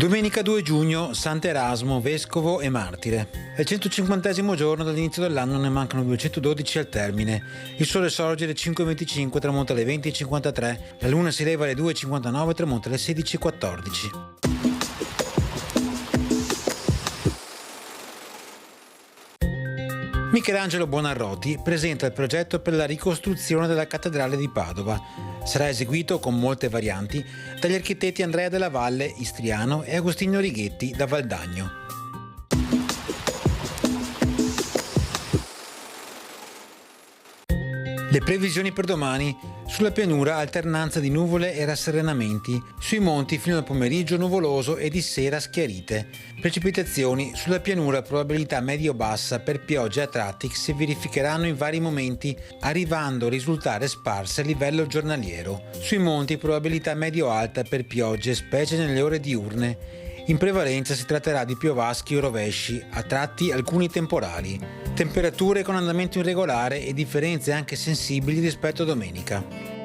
Domenica 2 giugno, Sant'Erasmo, vescovo e martire. È il 150° giorno dall'inizio dell'anno, ne mancano 212 al termine. Il sole sorge alle 5:25, tramonta alle 20:53, la luna si leva alle 2:59 e tramonta alle 16:14. Michelangelo Buonarroti presenta il progetto per la ricostruzione della cattedrale di Padova. Sarà eseguito con molte varianti dagli architetti Andrea Della Valle, Istriano, e Agostino Righetti, da Valdagno. Le previsioni per domani: sulla pianura alternanza di nuvole e rasserenamenti, sui monti fino al pomeriggio nuvoloso e di sera schiarite. Precipitazioni: sulla pianura probabilità medio-bassa per piogge a tratti che si verificheranno in vari momenti, arrivando a risultare sparse a livello giornaliero. Sui monti probabilità medio-alta per piogge, specie nelle ore diurne. In prevalenza si tratterà di piovaschi o rovesci, a tratti alcuni temporali. Temperature con andamento irregolare e differenze anche sensibili rispetto a domenica.